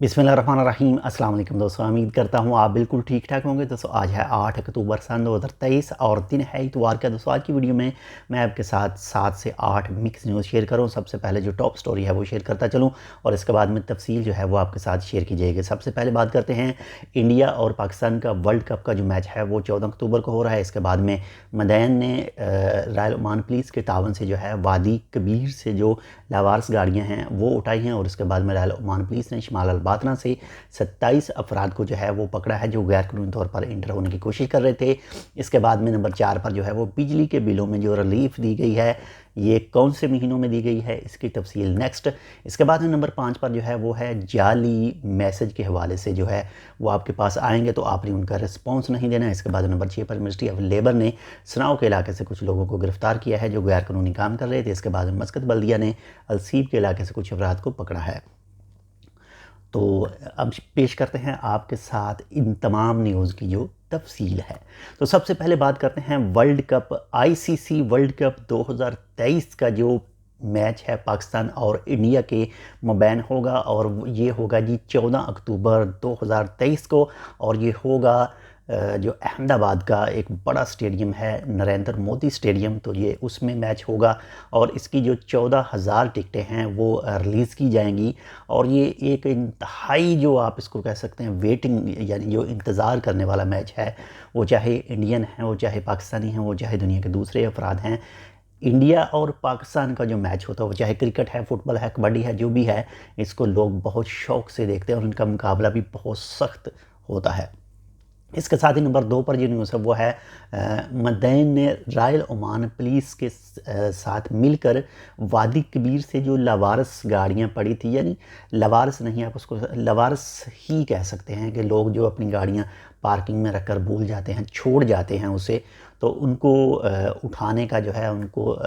बिस्मिल्लाहिर्रहमानिर्रहीम। अस्सलाम वालेकुम दोस्तों, उम्मीद करता हूँ आप बिल्कुल ठीक ठाक होंगे। दोस्तों आज है 8 अक्टूबर सन 2023 और दिन है इतवार का। दोस्तों आज की वीडियो में मैं आपके साथ 7 से 8 मिक्स न्यूज़ शेयर करूँ। सबसे पहले जो टॉप स्टोरी है वो शेयर करता चलूँ और इसके बाद में तफसील जो है वो आपके साथ शेयर की जाएगी। सबसे पहले बात करते हैं इंडिया और पाकिस्तान का वर्ल्ड कप का जो मैच है वो 14 अक्टूबर को हो रहा है। इसके बाद में मदैन ने रॉयल ओमान पुलिस के तावन से जो है वादी कबीर से जो लावारस गाड़ियाँ हैं वो उठाई हैं और उसके बाद में रॉयल ओमान पुलिस ने शमाल बातना से 27 अफराद को जो है वो पकड़ा है जो गैर कानूनी तौर पर इंटर होने की कोशिश कर रहे थे। इसके बाद में नंबर 4 पर जो है वो बिजली के बिलों में जो रिलीफ दी गई है ये कौन से महीनों में दी गई है इसकी तफसील नेक्स्ट। इसके बाद में नंबर 5 पर जो है वो है जाली मैसेज के हवाले से जो है वो आपके पास आएंगे तो आपने उनका रिस्पॉन्स नहीं देना है। इसके बाद नंबर 6 पर मिनिस्ट्री ऑफ लेबर ने सनाओ के इलाके से कुछ लोगों को गिरफ्तार किया है जो गैर कानूनी काम कर रहे थे। इसके बाद मस्कत बल्दिया ने अलसीब के इलाके से कुछ अफराद को पकड़ा है। तो अब पेश करते हैं आपके साथ इन तमाम न्यूज़ की जो तफसील है। तो सबसे पहले बात करते हैं world cup ICC world cup 2023 का जो मैच है पाकिस्तान और इंडिया के मबैन होगा और ये होगा जी 14 अक्टूबर 2023 को और ये होगा जो अहमदाबाद का एक बड़ा स्टेडियम है नरेंद्र मोदी स्टेडियम। तो ये उसमें मैच होगा और इसकी जो 14,000 टिकटें हैं वो रिलीज़ की जाएंगी और ये एक इंतहाई जो आप इसको कह सकते हैं वेटिंग यानी जो इंतज़ार करने वाला मैच है वो चाहे इंडियन हैं वो चाहे पाकिस्तानी हैं वो चाहे दुनिया के दूसरे अफराद हैं। इंडिया और पाकिस्तान का जो मैच होता है वो चाहे क्रिकेट है फुटबॉल है कबड्डी है जो भी है इसको लोग बहुत शौक़ से देखते हैं और इनका मुकाबला भी बहुत सख्त होता है। इसके साथ ही नंबर 2 पर जो न्यूज़ है वो है मदैन ने रॉयल ओमान पुलिस के साथ मिलकर वादी कबीर से जो लवारस गाड़ियां पड़ी थी यानी लवारस नहीं आप उसको लवारस ही कह सकते हैं कि लोग जो अपनी गाड़ियां पार्किंग में रखकर भूल जाते हैं छोड़ जाते हैं उसे तो उनको उठाने का जो है उनको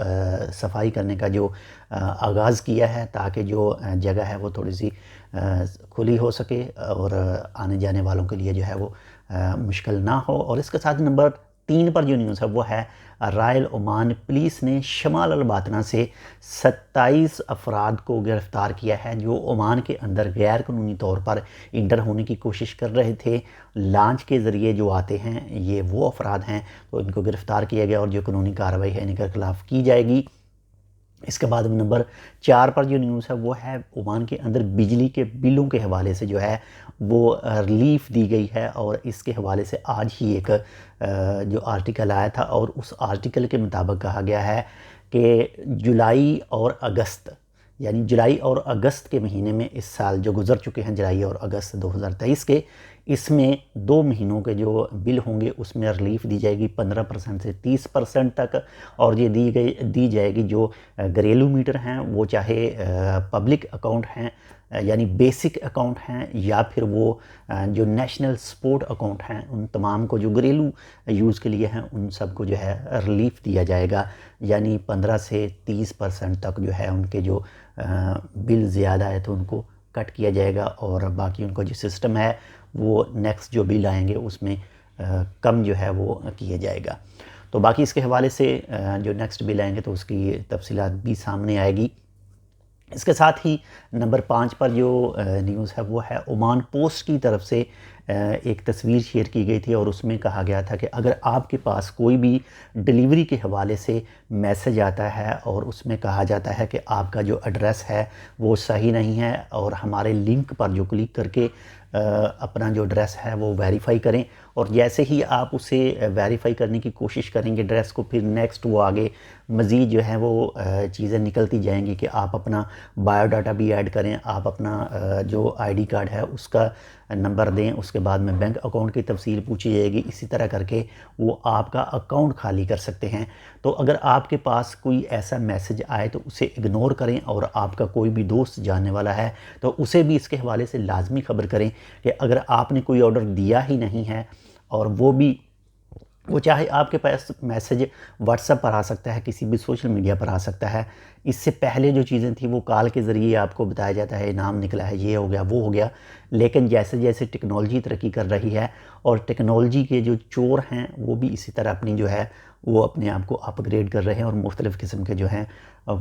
सफाई करने का जो आगाज़ किया है ताकि जो जगह है वो थोड़ी सी खुली हो सके और आने जाने वालों के लिए जो है वो मुश्किल ना हो। और इसके साथ नंबर 3 पर जो न्यूज़ है वो है रॉयल ओमान पुलिस ने शमाल अल बातना से 27 अफराद को गिरफ़्तार किया है जो ओमान के अंदर गैर कानूनी तौर पर इंटर होने की कोशिश कर रहे थे। लॉन्च के ज़रिए जो आते हैं ये वो अफराद हैं तो इनको गिरफ़्तार किया गया और जो कानूनी कार्रवाई है इनके खिलाफ़ की जाएगी। इसके बाद नंबर 4 पर जो न्यूज़ है वो है ओमान के अंदर बिजली के बिलों के हवाले से जो है वो रिलीफ दी गई है और इसके हवाले से आज ही एक जो आर्टिकल आया था और उस आर्टिकल के मुताबिक कहा गया है कि जुलाई और अगस्त यानी जुलाई और अगस्त के महीने में इस साल जो गुज़र चुके हैं जुलाई और अगस्त 2023 के इसमें 2 महीनों के जो बिल होंगे उसमें रिलीफ दी जाएगी 15% से 30% तक और ये दी जाएगी जो घरेलू मीटर हैं वो चाहे पब्लिक अकाउंट हैं यानी बेसिक अकाउंट हैं या फिर वो जो नेशनल सपोर्ट अकाउंट हैं उन तमाम को जो घरेलू यूज़ के लिए हैं उन सब को जो है रिलीफ दिया जाएगा यानी 15 से 30% तक जो है उनके जो बिल ज़्यादा है तो उनको कट किया जाएगा और बाकी उनको जो सिस्टम है वो नेक्स्ट जो बिल आएंगे उसमें कम जो है वो किया जाएगा। तो बाकी इसके हवाले से जो नेक्स्ट बिल आएंगे तो उसकी तफसीलात भी सामने आएगी। इसके साथ ही नंबर 5 पर जो न्यूज़ है वो है ओमान पोस्ट की तरफ से एक तस्वीर शेयर की गई थी और उसमें कहा गया था कि अगर आपके पास कोई भी डिलीवरी के हवाले से मैसेज आता है और उसमें कहा जाता है कि आपका जो एड्रेस है वो सही नहीं है और हमारे लिंक पर जो क्लिक करके अपना जो एड्रेस है वो वेरीफाई करें और जैसे ही आप उसे वेरीफाई करने की कोशिश करेंगे एड्रेस को फिर नेक्स्ट वो आगे मज़ीद जो है वो चीज़ें निकलती जाएंगी कि आप अपना बायोडाटा भी ऐड करें आप अपना जो आईडी कार्ड है उसका नंबर दें उसके बाद में बैंक अकाउंट की तफसील पूछी जाएगी। इसी तरह करके वो आपका अकाउंट खाली कर सकते हैं। तो अगर आपके पास कोई ऐसा मैसेज आए तो उसे इग्नोर करें और आपका कोई भी दोस्त जानने वाला है तो उसे भी इसके हवाले से लाजमी ख़बर करें कि अगर आपने कोई ऑर्डर दिया ही नहीं है और वो चाहे आपके पास मैसेज व्हाट्सएप पर आ सकता है किसी भी सोशल मीडिया पर आ सकता है। इससे पहले जो चीज़ें थी वो कॉल के ज़रिए आपको बताया जाता है इनाम निकला है ये हो गया वो हो गया लेकिन जैसे जैसे टेक्नोलॉजी तरक्की कर रही है और टेक्नोलॉजी के जो चोर हैं वो भी इसी तरह अपनी जो है وہ اپنے آپ کو اپ گریڈ کر رہے ہیں اور مختلف قسم کے جو ہیں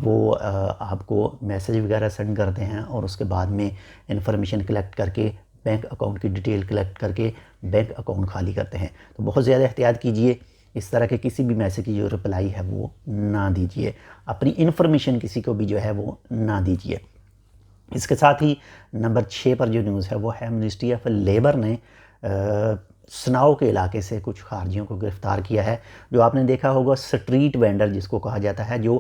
وہ آپ کو میسیج وغیرہ سینڈ کرتے ہیں اور اس کے بعد میں انفارمیشن کلیکٹ کر کے بینک اکاؤنٹ کی ڈیٹیل کلیکٹ کر کے بینک اکاؤنٹ خالی کرتے ہیں. تو بہت زیادہ احتیاط کیجئے، اس طرح کے کسی بھی میسیج کی جو رپلائی ہے وہ نہ دیجئے، اپنی انفارمیشن کسی کو بھی جو ہے وہ نہ دیجئے. اس کے ساتھ ہی نمبر 6 پر جو نیوز ہے وہ ہے منسٹری آف لیبر نے سناؤ کے علاقے سے کچھ خارجیوں کو گرفتار کیا ہے. جو آپ نے دیکھا ہوگا سٹریٹ وینڈر جس کو کہا جاتا ہے، جو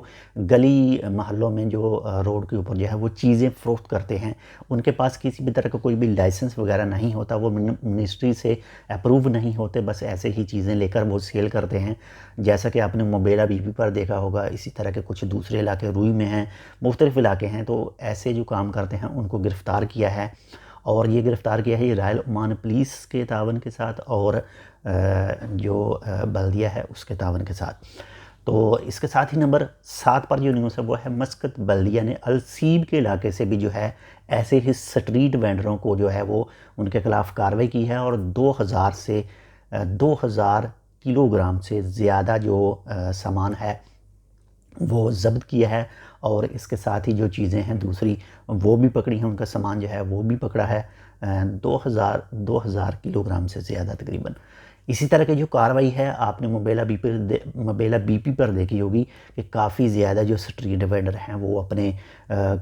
گلی محلوں میں جو روڈ کے اوپر جو ہے وہ چیزیں فروخت کرتے ہیں، ان کے پاس کسی بھی طرح کا کوئی بھی لائسنس وغیرہ نہیں ہوتا، وہ منسٹری سے اپروو نہیں ہوتے، بس ایسے ہی چیزیں لے کر وہ سیل کرتے ہیں. جیسا کہ آپ نے موبیلا بی پی پر دیکھا ہوگا، اسی طرح کے کچھ دوسرے علاقے روئی میں ہیں، مختلف علاقے ہیں. تو ایسے جو کام کرتے ہیں ان کو گرفتار کیا ہے، اور یہ گرفتار کیا ہے رائل عمان پولیس کے تعاون کے ساتھ اور جو بلدیہ ہے اس کے تعاون کے ساتھ. تو اس کے ساتھ ہی نمبر 7 پر جو نیوز ہے وہ ہے مسقط بلدیہ نے السیب کے علاقے سے بھی جو ہے ایسے ہی سٹریٹ وینڈروں کو جو ہے وہ ان کے خلاف کارروائی کی ہے، اور 2000 کلو گرام سے زیادہ جو سامان ہے وہ ضبط کیا ہے. اور اس کے ساتھ ہی جو چیزیں ہیں دوسری وہ بھی پکڑی ہیں، ان کا سامان جو ہے وہ بھی پکڑا ہے 2000 کلو گرام سے زیادہ تقریباً. اسی طرح کی جو کارروائی ہے آپ نے موبیلا بی پی پر دیکھی ہوگی کہ کافی زیادہ جو سٹریٹ وینڈر ہیں وہ اپنے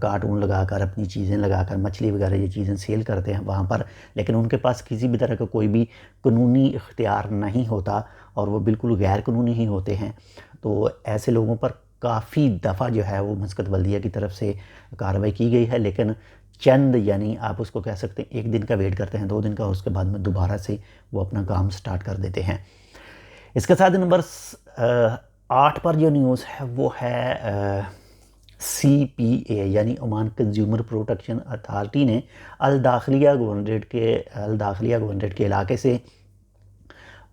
کارٹون لگا کر، اپنی چیزیں لگا کر، مچھلی وغیرہ یہ چیزیں سیل کرتے ہیں وہاں پر، لیکن ان کے پاس کسی بھی طرح کا کوئی بھی قانونی اختیار نہیں ہوتا اور وہ بالکل غیر قانونی ہی ہوتے ہیں. تو ایسے لوگوں پر کافی دفعہ جو ہے وہ مسقط بلدیہ کی طرف سے کارروائی کی گئی ہے، لیکن چند یعنی آپ اس کو کہہ سکتے ہیں 1 دن کا ویٹ کرتے ہیں، 2 دن کا، اس کے بعد میں دوبارہ سے وہ اپنا کام سٹارٹ کر دیتے ہیں. اس کے ساتھ نمبر 8 پر جو نیوز ہے وہ ہے CPA یعنی عمان کنزیومر پروٹیکشن اتھارٹی نے الداخلیہ گورنریٹ کے علاقے سے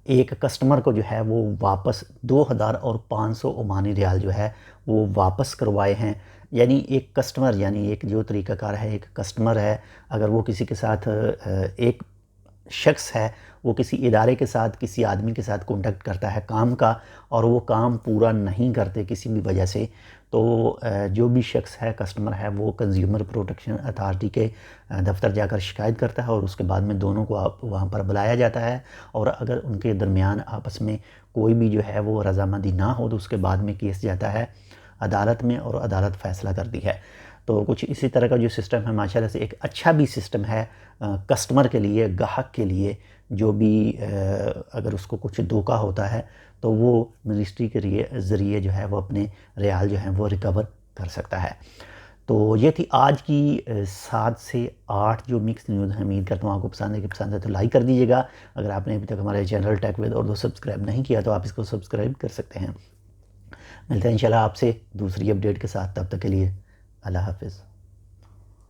ایک کسٹمر کو جو ہے وہ واپس 2500 عمانی ریال جو ہے وہ واپس کروائے ہیں. یعنی ایک کسٹمر، یعنی ایک جو طریقہ کار ہے، ایک کسٹمر ہے، اگر وہ کسی کے ساتھ ایک شخص ہے وہ کسی ادارے کے ساتھ، کسی آدمی کے ساتھ کانٹیکٹ کرتا ہے کام کا، اور وہ کام پورا نہیں کرتے کسی بھی وجہ سے، تو جو بھی شخص ہے، کسٹمر ہے، وہ کنزیومر پروٹیکشن اتھارٹی کے دفتر جا کر شکایت کرتا ہے، اور اس کے بعد میں دونوں کو وہاں پر بلایا جاتا ہے، اور اگر ان کے درمیان آپس میں کوئی بھی جو ہے وہ رضامندی نہ ہو تو اس کے بعد میں کیس جاتا ہے عدالت میں، اور عدالت فیصلہ کرتی ہے. تو کچھ اسی طرح کا جو سسٹم ہے ماشاءاللہ سے ایک اچھا بھی سسٹم ہے کسٹمر کے لیے، گاہک کے لیے، جو بھی اگر اس کو کچھ دھوکہ ہوتا ہے تو وہ منسٹری کے ذریعے جو ہے وہ اپنے ریال جو ہیں وہ ریکور کر سکتا ہے. تو یہ تھی آج کی 7 سے 8 جو مکس نیوز ہے. امید کرتا ہوں آپ کو پسند ہے تو لائک کر دیجیے گا. اگر آپ نے ابھی تک ہمارے channel take with Urdu subscribe نہیں کیا تو آپ اس کو سبسکرائب کر سکتے ہیں. ملتے ہیں انشاءاللہ آپ سے دوسری اپڈیٹ کے ساتھ، تب تک کے لیے اللہ حافظ.